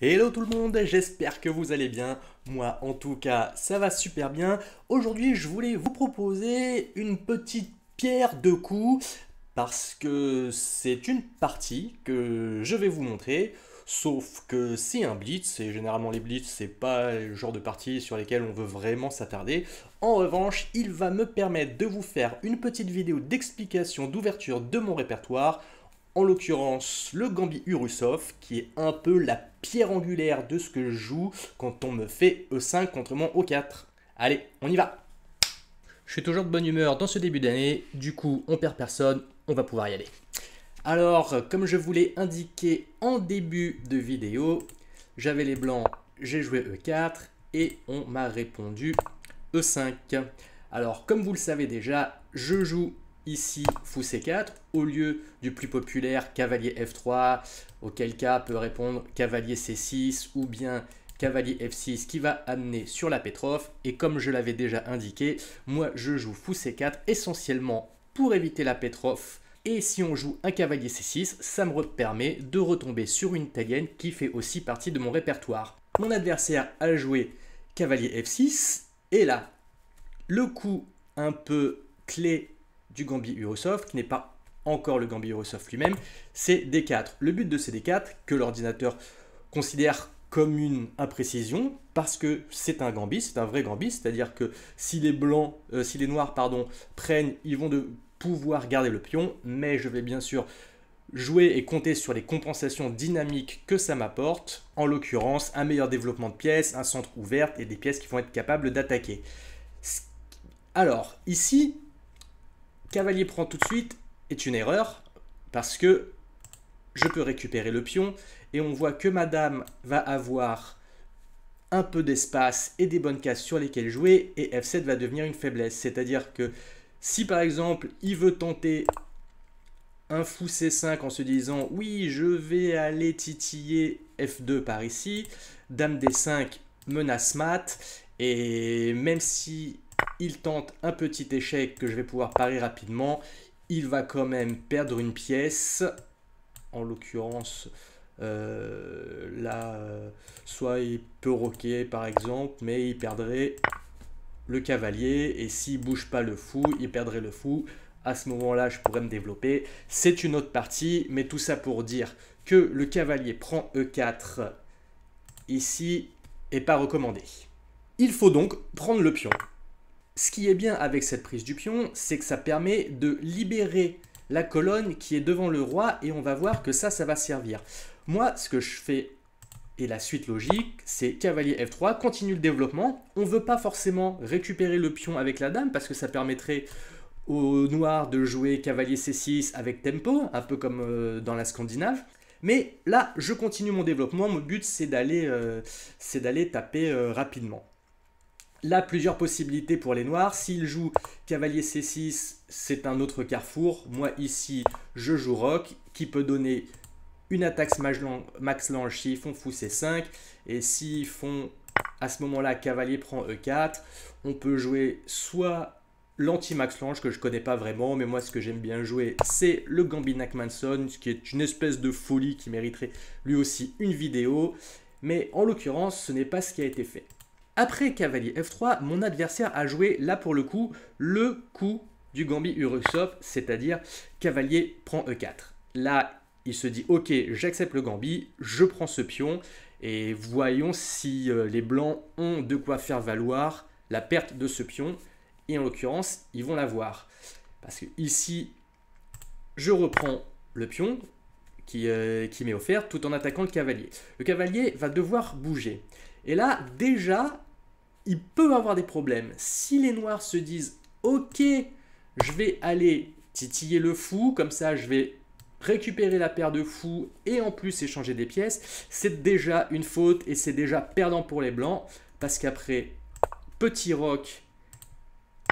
Hello tout le monde, j'espère que vous allez bien. Moi en tout cas ça va super bien. Aujourd'hui je voulais vous proposer une petite pierre de coups parce que c'est une partie que je vais vous montrer. Sauf que c'est un blitz et généralement les blitz c'est pas le genre de partie sur lesquelles on veut vraiment s'attarder. En revanche il va me permettre de vous faire une petite vidéo d'explication d'ouverture de mon répertoire, en l'occurrence le Gambit Urusov, qui est un peu la pierre angulaire de ce que je joue quand on me fait E5 contre mon O4. Allez, on y va. Je suis toujours de bonne humeur dans ce début d'année, du coup on perd personne, on va pouvoir y aller. Alors, comme je vous l'ai indiqué en début de vidéo, j'avais les blancs, j'ai joué E4 et on m'a répondu E5. Alors, comme vous le savez déjà, je joue ici fou C4 au lieu du plus populaire cavalier F3, auquel cas peut répondre cavalier C6 ou bien cavalier F6 qui va amener sur la Petrov. Et comme je l'avais déjà indiqué, moi je joue fou C4 essentiellement pour éviter la Petrov. Et si on joue un cavalier C6, ça me permet de retomber sur une italienne qui fait aussi partie de mon répertoire. Mon adversaire a joué cavalier F6 et là, le coup un peu clé du Gambit Urusov, qui n'est pas encore le Gambit Urusov lui-même, c'est D4. Le but de ces D4, que l'ordinateur considère comme une imprécision, parce que c'est un Gambit, c'est un vrai Gambit, c'est-à-dire que si les blancs, si les noirs prennent, ils vont de pouvoir garder le pion, mais je vais bien sûr jouer et compter sur les compensations dynamiques que ça m'apporte, en l'occurrence un meilleur développement de pièces, un centre ouvert et des pièces qui vont être capables d'attaquer. Alors, ici, cavalier prend tout de suite est une erreur, parce que je peux récupérer le pion, et on voit que ma dame va avoir un peu d'espace et des bonnes cases sur lesquelles jouer, et F7 va devenir une faiblesse. C'est-à-dire que si par exemple, il veut tenter un fou C5 en se disant « Oui, je vais aller titiller F2 par ici, dame D5 menace mat, et même si il tente un petit échec que je vais pouvoir parer rapidement, il va quand même perdre une pièce, en l'occurrence là, soit il peut roquer par exemple, mais il perdrait le cavalier, et s'il bouge pas le fou, il perdrait le fou. À ce moment-là, je pourrais me développer. C'est une autre partie, mais tout ça pour dire que le cavalier prend E4 ici est pas recommandé. Il faut donc prendre le pion. Ce qui est bien avec cette prise du pion, c'est que ça permet de libérer la colonne qui est devant le roi, et on va voir que ça va servir. Moi, ce que je fais, et la suite logique, c'est cavalier F3, continue le développement. On ne veut pas forcément récupérer le pion avec la dame, parce que ça permettrait aux noirs de jouer cavalier C6 avec tempo, un peu comme dans la Scandinave. Mais là, je continue mon développement. Mon but, c'est d'aller taper rapidement. Là, plusieurs possibilités pour les noirs. S'ils jouent cavalier C6, c'est un autre carrefour. Moi, ici, je joue roc, qui peut donner une attaque max lange s'ils font fou C5. Et s'ils font, à ce moment-là, cavalier prend E4, on peut jouer soit l'anti-max lange, que je ne connais pas vraiment, mais moi, ce que j'aime bien jouer, c'est le Gambit Nachmanson, ce qui est une espèce de folie qui mériterait lui aussi une vidéo. Mais en l'occurrence, ce n'est pas ce qui a été fait. Après cavalier F3, mon adversaire a joué, là pour le coup, le coup du Gambit Urusov, c'est-à-dire cavalier prend E4. Là, il se dit, ok, j'accepte le Gambit, je prends ce pion, et voyons si les blancs ont de quoi faire valoir la perte de ce pion, et en l'occurrence, ils vont l'avoir. Parce que ici, je reprends le pion qui m'est offert tout en attaquant le cavalier. Le cavalier va devoir bouger. Et là, déjà, il peut avoir des problèmes. Si les noirs se disent « Ok, je vais aller titiller le fou, comme ça je vais récupérer la paire de fous et en plus échanger des pièces », c'est déjà une faute et c'est déjà perdant pour les blancs, parce qu'après, petit roc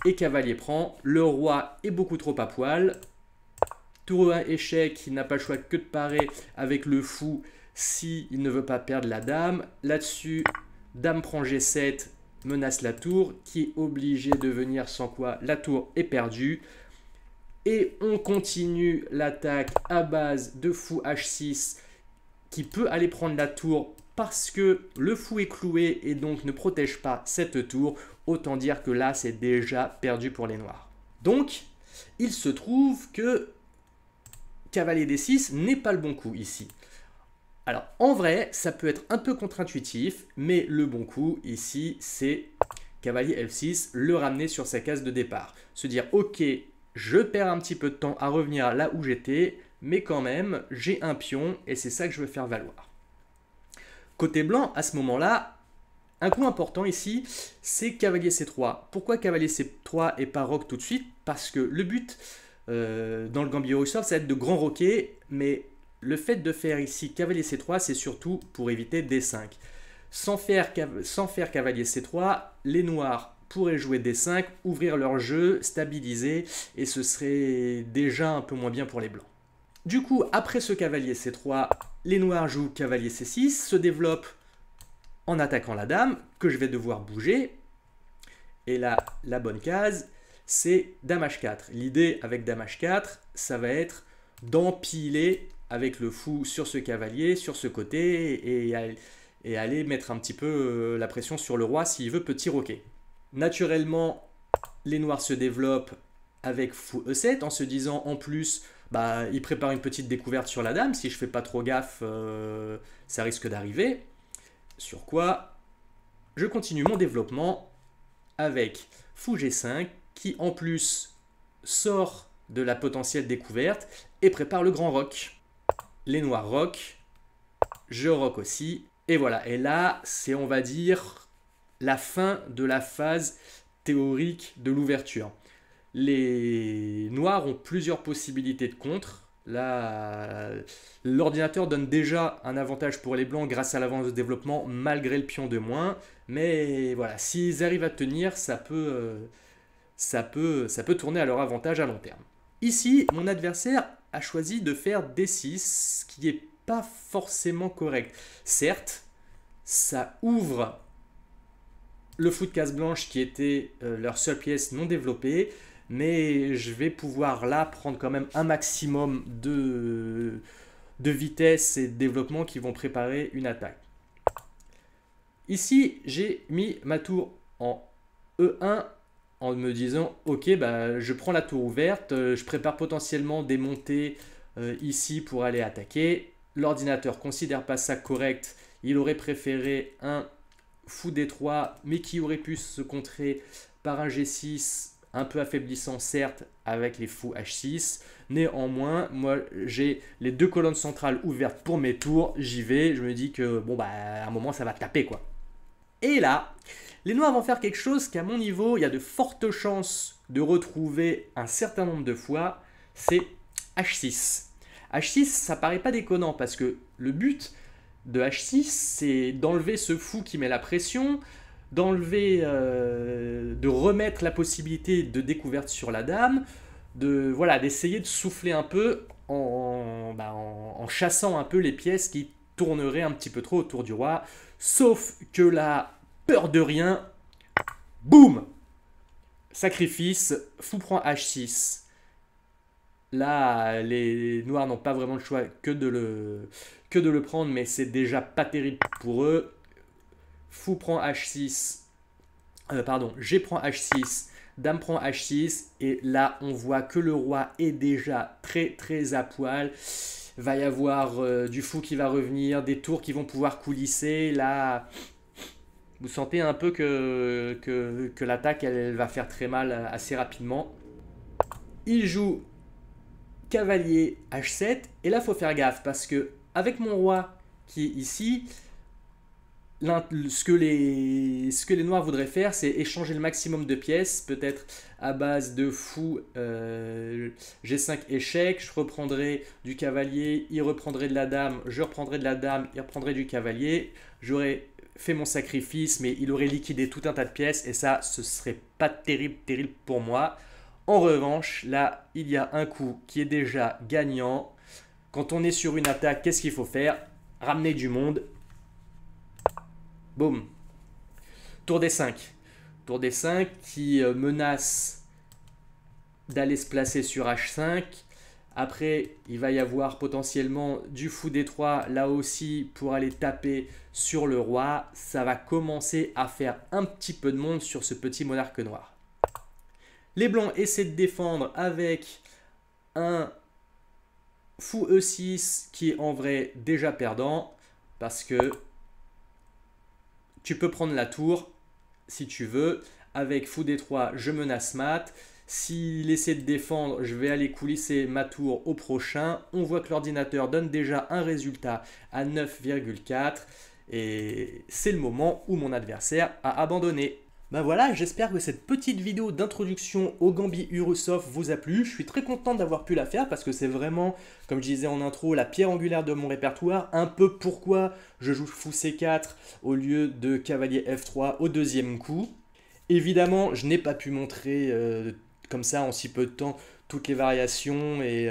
et cavalier prend, le roi est beaucoup trop à poil. Tour 1 échec, il n'a pas le choix que de parer avec le fou s'il ne veut pas perdre la dame. Là-dessus, dame prend G7, menace la tour, qui est obligée de venir, sans quoi la tour est perdue. Et on continue l'attaque à base de fou H6, qui peut aller prendre la tour parce que le fou est cloué et donc ne protège pas cette tour. Autant dire que là, c'est déjà perdu pour les noirs. Donc, il se trouve que cavalier D6 n'est pas le bon coup ici. Alors, en vrai, ça peut être un peu contre-intuitif, mais le bon coup ici, c'est cavalier F6, le ramener sur sa case de départ. Se dire, ok, je perds un petit peu de temps à revenir là où j'étais, mais quand même, j'ai un pion et c'est ça que je veux faire valoir. Côté blanc, à ce moment-là, un coup important ici, c'est cavalier C3. Pourquoi cavalier C3 et pas roc tout de suite? Parce que le but dans le Gambit Russell, ça va être de grand roquer, mais le fait de faire ici cavalier C3, c'est surtout pour éviter D5. Sans faire cavalier C3, les noirs pourraient jouer D5, ouvrir leur jeu, stabiliser, et ce serait déjà un peu moins bien pour les blancs. Du coup, après ce cavalier C3, les noirs jouent cavalier C6, se développent en attaquant la dame, que je vais devoir bouger. Et là, la bonne case, c'est dame H4. L'idée avec dame H4, ça va être d'empiler avec le fou sur ce cavalier, sur ce côté, et aller mettre un petit peu la pression sur le roi s'il veut petit roquet. Naturellement, les noirs se développent avec fou E7 en se disant en plus, bah, il prépare une petite découverte sur la dame. Si je fais pas trop gaffe, ça risque d'arriver. Sur quoi je continue mon développement avec fou G5 qui en plus sort de la potentielle découverte et prépare le grand roc. Les noirs rock, je rock aussi. Et voilà, et là c'est on va dire la fin de la phase théorique de l'ouverture. Les noirs ont plusieurs possibilités de contre. Là, l'ordinateur donne déjà un avantage pour les blancs grâce à l'avance de développement malgré le pion de moins. Mais voilà, s'ils arrivent à tenir, ça peut tourner à leur avantage à long terme. Ici, mon adversaire a choisi de faire D6, ce qui n'est pas forcément correct. Certes, ça ouvre le fou de case blanche qui était leur seule pièce non développée, mais je vais pouvoir là prendre quand même un maximum de vitesse et de développement qui vont préparer une attaque. Ici, j'ai mis ma tour en E1 en me disant ok, bah, je prends la tour ouverte, je prépare potentiellement des montées ici pour aller attaquer. L'ordinateur ne considère pas ça correct, il aurait préféré un fou D3 mais qui aurait pu se contrer par un G6 un peu affaiblissant certes avec les fous H6. Néanmoins, moi j'ai les deux colonnes centrales ouvertes pour mes tours, j'y vais, je me dis que bon bah à un moment ça va taper quoi. Et là, les noirs vont faire quelque chose qu'à mon niveau, il y a de fortes chances de retrouver un certain nombre de fois, c'est H6. H6, ça paraît pas déconnant parce que le but de H6, c'est d'enlever ce fou qui met la pression, de remettre la possibilité de découverte sur la dame, d'essayer de souffler un peu en chassant un peu les pièces qui tourneraient un petit peu trop autour du roi. Sauf que là, peur de rien, boum, sacrifice, fou prend H6. Là, les noirs n'ont pas vraiment le choix que de le prendre, mais c'est déjà pas terrible pour eux. Fou prend H6, G prend H6, dame prend H6, et là on voit que le roi est déjà très très à poil. Va y avoir du fou qui va revenir, des tours qui vont pouvoir coulisser. Là, vous sentez un peu que l'attaque elle va faire très mal assez rapidement. Il joue cavalier H7, et là il faut faire gaffe parce que avec mon roi qui est ici, ce que les noirs voudraient faire, c'est échanger le maximum de pièces, peut-être à base de fou G5 échec, je reprendrai du cavalier, il reprendrait de la dame, je reprendrai de la dame, il reprendrait du cavalier, j'aurais fait mon sacrifice, mais il aurait liquidé tout un tas de pièces, et ça, ce serait pas terrible pour moi. En revanche, là, il y a un coup qui est déjà gagnant. Quand on est sur une attaque, qu'est-ce qu'il faut faire? Ramener du monde. Boum. Tour D5. Tour D5 qui menace d'aller se placer sur H5. Après, il va y avoir potentiellement du fou d3 là aussi pour aller taper sur le roi. Ça va commencer à faire un petit peu de monde sur ce petit monarque noir. Les blancs essaient de défendre avec un fou e6 qui est en vrai déjà perdant parce que tu peux prendre la tour si tu veux. Avec fou d3, je menace mat. S'il essaie de défendre, je vais aller coulisser ma tour au prochain. On voit que l'ordinateur donne déjà un résultat à 9,4 et c'est le moment où mon adversaire a abandonné. Ben voilà, j'espère que cette petite vidéo d'introduction au Gambit Urusoft vous a plu. Je suis très content d'avoir pu la faire parce que c'est vraiment, comme je disais en intro, la pierre angulaire de mon répertoire. Un peu pourquoi je joue fou c4 au lieu de cavalier f3 au deuxième coup. Évidemment, je n'ai pas pu montrer comme ça en si peu de temps toutes les variations et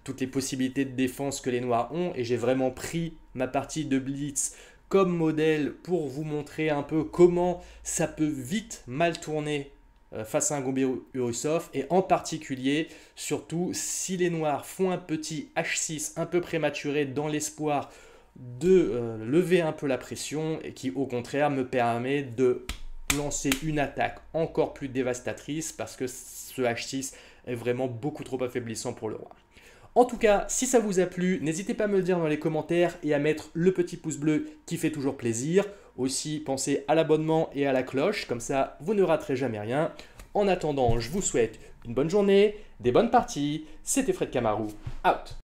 toutes les possibilités de défense que les noirs ont. Et j'ai vraiment pris ma partie de Blitz comme modèle pour vous montrer un peu comment ça peut vite mal tourner face à un Gambit Urusoft. Et en particulier, surtout, si les noirs font un petit H6 un peu prématuré dans l'espoir de lever un peu la pression et qui au contraire me permet de lancer une attaque encore plus dévastatrice parce que ce H6 est vraiment beaucoup trop affaiblissant pour le roi. En tout cas, si ça vous a plu, n'hésitez pas à me le dire dans les commentaires et à mettre le petit pouce bleu qui fait toujours plaisir. Aussi, pensez à l'abonnement et à la cloche, comme ça vous ne raterez jamais rien. En attendant, je vous souhaite une bonne journée, des bonnes parties. C'était Fred Camarou, out.